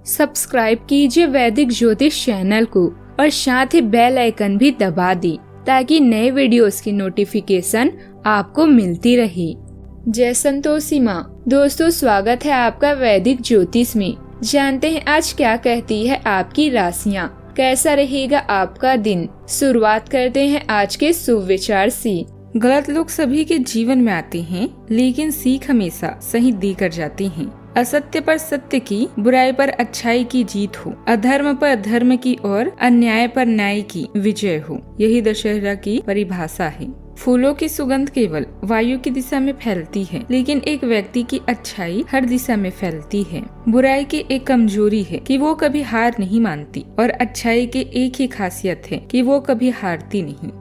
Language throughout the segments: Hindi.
सब्सक्राइब कीजिए वैदिक ज्योतिष चैनल को और साथ ही बेल आइकन भी दबा दी ताकि नए वीडियोस की नोटिफिकेशन आपको मिलती रहे। जय संतोषी माँ। दोस्तों, स्वागत है आपका वैदिक ज्योतिष में। जानते हैं आज क्या कहती है आपकी राशियाँ, कैसा रहेगा आपका दिन। शुरुआत करते हैं आज के शुभ विचार से। गलत लोग सभी के जीवन में आते हैं, लेकिन सीख हमेशा सही देकर जाते हैं। असत्य पर सत्य की, बुराई पर अच्छाई की जीत हो, अधर्म पर धर्म की और अन्याय पर न्याय की विजय हो, यही दशहरा की परिभाषा है। फूलों की सुगंध केवल वायु की दिशा में फैलती है, लेकिन एक व्यक्ति की अच्छाई हर दिशा में फैलती है। बुराई की एक कमजोरी है कि वो कभी हार नहीं मानती और अच्छाई की एक ही खासियत है कि वो कभी हारती नहीं।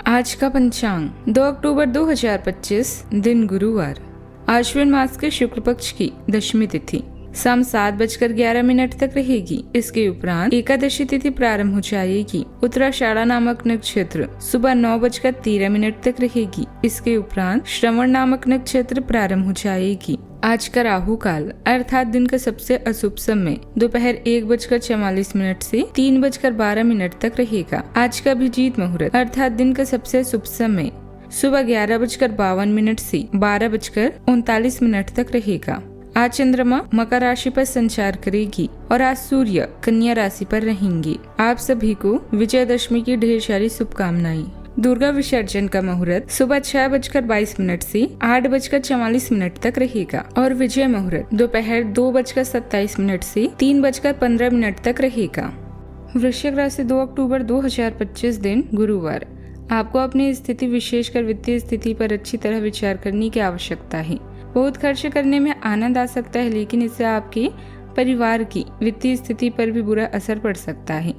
आज का पंचांग 2 अक्टूबर 2025, दिन गुरुवार, आश्विन मास के शुक्ल पक्ष की दशमी तिथि शाम 7:11 तक रहेगी। इसके उपरांत एकादशी तिथि प्रारंभ हो जाएगी। उत्तराषाढ़ा नामक नक्षत्र सुबह 9:13 तक रहेगी। इसके उपरांत श्रवण नामक नक्षत्र प्रारंभ हो जाएगी। आज का राहु काल अर्थात दिन का सबसे अशुभ समय दोपहर 1:44 से 3:12 तक रहेगा। आज का अभिजीत मुहूर्त अर्थात दिन का सबसे शुभ समय सुबह 11:52 से 12:39 तक रहेगा। आज चंद्रमा मकर राशि पर संचार करेगी और आज सूर्य कन्या राशि पर रहेंगे। आप सभी को विजयदशमी की ढेर सारी शुभकामनाएं। दुर्गा विसर्जन का मुहूर्त सुबह 6:22 से 8:44 तक रहेगा और विजय मुहूर्त दोपहर 2:27 से 3:15 तक रहेगा। वृश्चिक राशि 2 अक्टूबर 2025, दिन गुरुवार। आपको अपनी स्थिति, विशेषकर वित्तीय स्थिति पर अच्छी तरह विचार करने की आवश्यकता है। बहुत खर्च करने में आनंद आ सकता है, लेकिन इससे आपके परिवार की वित्तीय स्थिति पर भी बुरा असर पड़ सकता है।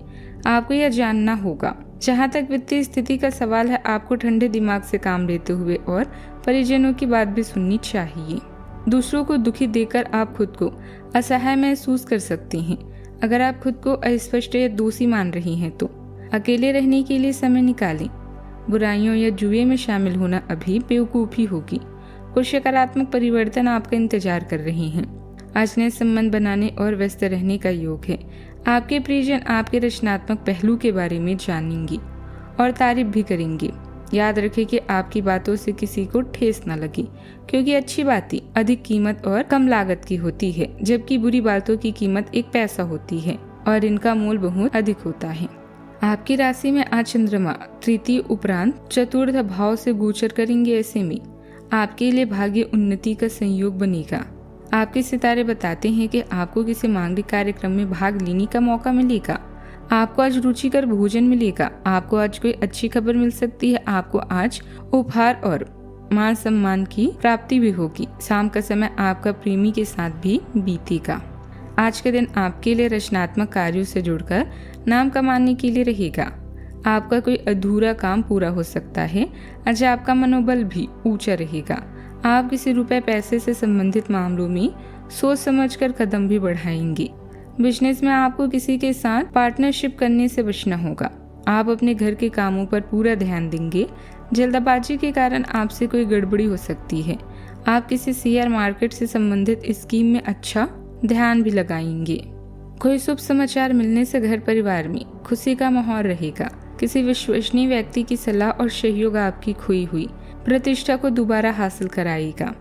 आपको यह जानना होगा। जहाँ तक वित्तीय स्थिति का सवाल है, आपको ठंडे दिमाग से काम लेते हुए और परिजनों की बात भी सुननी चाहिए। दूसरों को दुखी देकर आप खुद को असहाय महसूस कर सकते हैं। अगर आप खुद को अस्पष्ट या दोषी मान रही हैं तो अकेले रहने के लिए समय निकालें। बुराइयों या जुए में शामिल होना अभी बेवकूफ़ी होगी। कुछ सकारात्मक परिवर्तन आपका इंतजार कर रहे हैं। आज नए संबंध बनाने और व्यस्त रहने का योग है। आपके प्रियजन आपके रचनात्मक पहलू के बारे में जानेंगे और तारीफ भी करेंगे। याद रखें कि आपकी बातों से किसी को ठेस न लगे, क्योंकि अच्छी बातें अधिक कीमत और कम लागत की होती है, जबकि बुरी बातों की कीमत 1 पैसा होती है और इनका मूल बहुत अधिक होता है। आपकी राशि में आज चंद्रमा तृतीय उपरांत चतुर्थ भाव से गोचर करेंगे। ऐसे में आपके लिए भाग्य उन्नति का संयोग बनेगा। आपके सितारे बताते हैं कि आपको किसी मांगलिक कार्यक्रम में भाग लेने का मौका मिलेगा। आपको आज रुचिकर भोजन मिलेगा। आपको आज कोई अच्छी खबर मिल सकती है। आपको आज उपहार और मान सम्मान की प्राप्ति भी होगी। शाम का समय आपका प्रेमी के साथ भी बीतेगा। आज के दिन आपके लिए रचनात्मक कार्यों से जुड़कर नाम कमाने के लिए रहेगा। आपका कोई अधूरा काम पूरा हो सकता है। आज आपका मनोबल भी ऊंचा रहेगा। आप किसी रुपए पैसे से संबंधित मामलों में सोच समझकर कदम भी बढ़ाएंगे। बिजनेस में आपको किसी के साथ पार्टनरशिप करने से बचना होगा। आप अपने घर के कामों पर पूरा ध्यान देंगे। जल्दबाजी के कारण आपसे कोई गड़बड़ी हो सकती है। आप किसी शेयर मार्केट से संबंधित स्कीम में अच्छा ध्यान भी लगाएंगे। कोई शुभ समाचार मिलने से घर परिवार में खुशी का माहौल रहेगा। किसी विश्वसनीय व्यक्ति की सलाह और सहयोग आपकी खोई हुई प्रतिष्ठा को दोबारा हासिल कराएगा,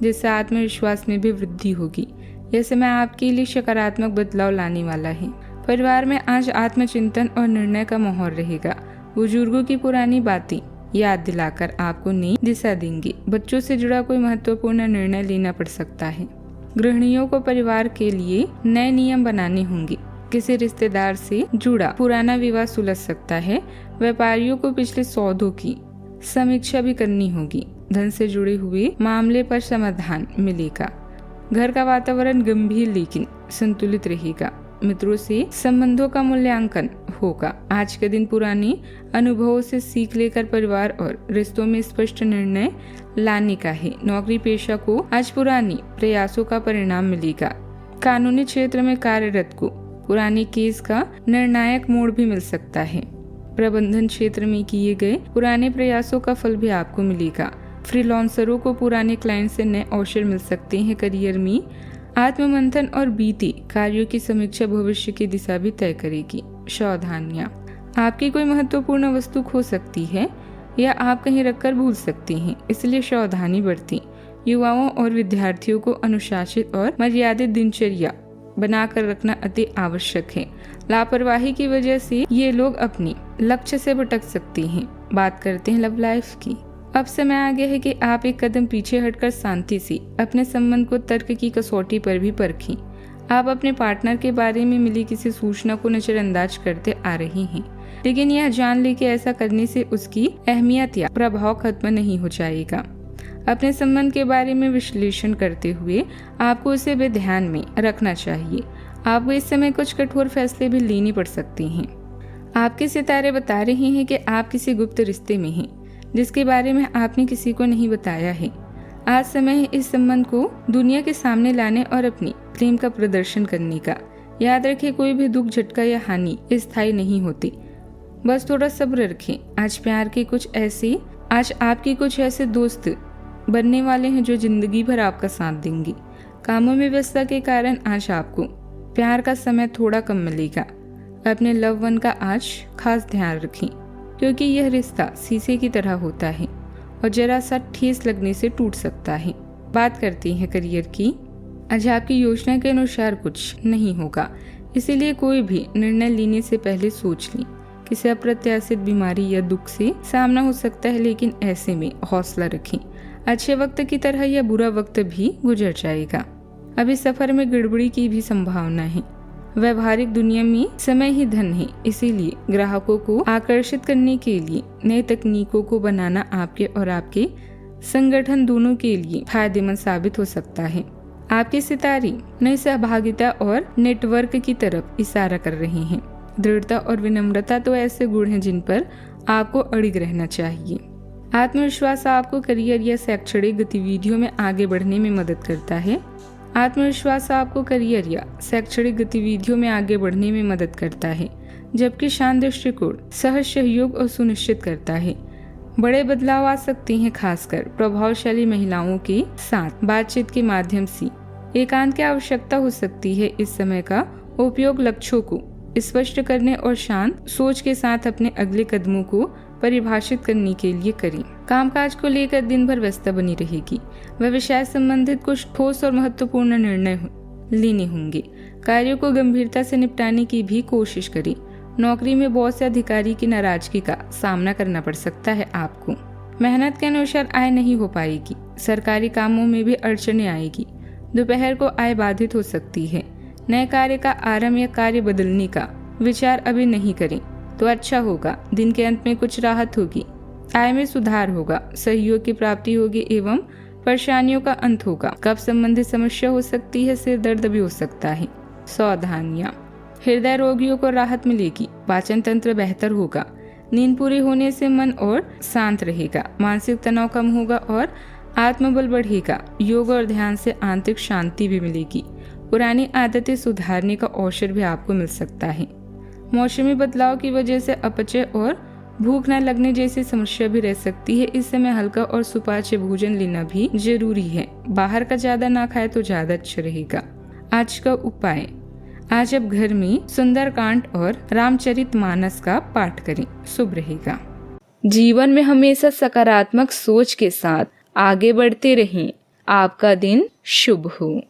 जिससे आत्मविश्वास में भी वृद्धि होगी। यह समय आपके लिए सकारात्मक बदलाव लाने वाला है। परिवार में आज आत्मचिंतन और निर्णय का माहौल रहेगा। बुजुर्गों की पुरानी बातें याद दिलाकर आपको नई दिशा देंगे। बच्चों से जुड़ा कोई महत्वपूर्ण निर्णय लेना पड़ सकता है। गृहिणियों को परिवार के लिए नए नियम बनाने होंगे। किसी रिश्तेदार से जुड़ा पुराना विवाद सुलझ सकता है। व्यापारियों को पिछले सौदों की समीक्षा भी करनी होगी। धन से जुड़े हुए मामले पर समाधान मिलेगा। घर का वातावरण गंभीर लेकिन संतुलित रहेगा। मित्रों से संबंधों का मूल्यांकन होगा। आज के दिन पुराने अनुभवों से सीख लेकर परिवार और रिश्तों में स्पष्ट निर्णय लाने का है। नौकरी पेशा को आज पुरानी प्रयासों का परिणाम मिलेगा। कानूनी क्षेत्र में कार्यरत को पुराने केस का निर्णायक मोड़ भी मिल सकता है। प्रबंधन क्षेत्र में किए गए पुराने प्रयासों का फल भी आपको मिलेगा। फ्रीलांसरों को पुराने क्लाइंट से नए अवसर मिल सकते हैं। करियर में आत्ममंथन और बीते कार्यों की समीक्षा भविष्य की दिशा भी तय करेगी। सावधानियां, आपकी कोई महत्वपूर्ण वस्तु खो सकती है या आप कहीं रखकर भूल सकती हैं, इसलिए सावधानी बरतें। युवाओं और विद्यार्थियों को अनुशासित और मर्यादित दिनचर्या बनाकर रखना अति आवश्यक है। लापरवाही की वजह से ये लोग अपने लक्ष्य से भटक सकते हैं। बात करते हैं लव लाइफ की। अब समय आ गया है कि आप एक कदम पीछे हटकर शांति से अपने संबंध को तर्क की कसौटी पर भी परखें। आप अपने पार्टनर के बारे में मिली किसी सूचना को नजरअंदाज करते आ रहे हैं, लेकिन यह जान ले कि ऐसा करने से उसकी अहमियत या प्रभाव खत्म नहीं हो जाएगा। अपने संबंध के बारे में विश्लेषण करते हुए आपको उसे भी ध्यान में रखना चाहिए। आपको इस समय कुछ कठोर फैसले भी लेने पड़ सकते हैं। आपके सितारे बता रहे हैं कि आप किसी गुप्त रिश्ते में हैं, जिसके बारे में आपने किसी को नहीं बताया है। आज समय है इस संबंध को दुनिया के सामने लाने और अपनी प्रेम का प्रदर्शन करने का। याद रखें, कोई भी दुख, झटका या हानि स्थायी नहीं होती। बस थोड़ा सब्र रखें। आज आपके कुछ ऐसे दोस्त बनने वाले हैं जो जिंदगी भर आपका साथ देंगे। कामों में व्यस्तता के कारण आज आपको प्यार का समय थोड़ा कम मिलेगा। अपने लव वन का आज खास ध्यान रखें, क्योंकि यह रिश्ता शीशे की तरह होता है और जरा सा ठेस लगने से टूट सकता है। बात करते हैं करियर की। आज आपकी योजना के अनुसार कुछ नहीं होगा, इसीलिए कोई भी निर्णय लेने से पहले सोच लें। किसी अप्रत्याशित बीमारी या दुख से सामना हो सकता है, लेकिन ऐसे में हौसला रखें। अच्छे वक्त की तरह यह बुरा वक्त भी गुजर जाएगा। अभी सफर में गड़बड़ी की भी संभावना है। व्यवहारिक दुनिया में समय ही धन है, इसीलिए ग्राहकों को आकर्षित करने के लिए नई तकनीकों को बनाना आपके और आपके संगठन दोनों के लिए फायदेमंद साबित हो सकता है। आपके सितारे नई सहभागिता और नेटवर्क की तरफ इशारा कर रहे हैं। दृढ़ता और विनम्रता तो ऐसे गुण हैं जिन पर आपको अड़िग रहना चाहिए। आत्मविश्वास आपको करियर या शैक्षणिक गतिविधियों में आगे बढ़ने में मदद करता है। आत्मविश्वास आपको करियर या शैक्षणिक गतिविधियों में आगे बढ़ने में मदद करता है, जबकि शांत दृष्टिकोण सहज सहयोग और सुनिश्चित करता है। बड़े बदलाव आ सकते हैं, खासकर प्रभावशाली महिलाओं के साथ बातचीत के माध्यम से। एकांत की आवश्यकता हो सकती है। इस समय का उपयोग लक्ष्यों को स्पष्ट करने और शांत सोच के साथ अपने अगले कदमों को परिभाषित करने के लिए करें। कामकाज को लेकर दिन भर व्यस्तता बनी रहेगी। व्यवसाय संबंधित कुछ ठोस और महत्वपूर्ण निर्णय लेने होंगे। कार्यों को गंभीरता से निपटाने की भी कोशिश करें। नौकरी में बॉस या अधिकारी की नाराजगी का सामना करना पड़ सकता है। आपको मेहनत के अनुसार आय नहीं हो पाएगी। सरकारी कामों में भी अड़चनें आएगी। दोपहर को आय बाधित हो सकती है। नए कार्य का आरंभ या कार्य बदलने का विचार अभी नहीं करें तो अच्छा होगा। दिन के अंत में कुछ राहत होगी। आय में सुधार होगा। सहयोग की प्राप्ति होगी एवं परेशानियों का अंत होगा। कफ संबंधित समस्या हो सकती है। सिर दर्द भी हो सकता है। सावधानियां, हृदय रोगियों को राहत मिलेगी। पाचन तंत्र बेहतर होगा। नींद पूरी होने से मन और शांत रहेगा। मानसिक तनाव कम होगा और आत्मबल बढ़ेगा। योग और ध्यान से आंतरिक शांति भी मिलेगी। पुरानी आदतें सुधारने का अवसर भी आपको मिल सकता है। मौसमी बदलाव की वजह से अपचय और भूख न लगने जैसी समस्या भी रह सकती है। इस समय हल्का और सुपाच्य भोजन लेना भी जरूरी है। बाहर का ज्यादा ना खाए तो ज्यादा अच्छा रहेगा। आज का उपाय, आज आप घर में सुंदरकांड और रामचरितमानस का पाठ करें, शुभ रहेगा। जीवन में हमेशा सकारात्मक सोच के साथ आगे बढ़ते रहें। आपका दिन शुभ हो।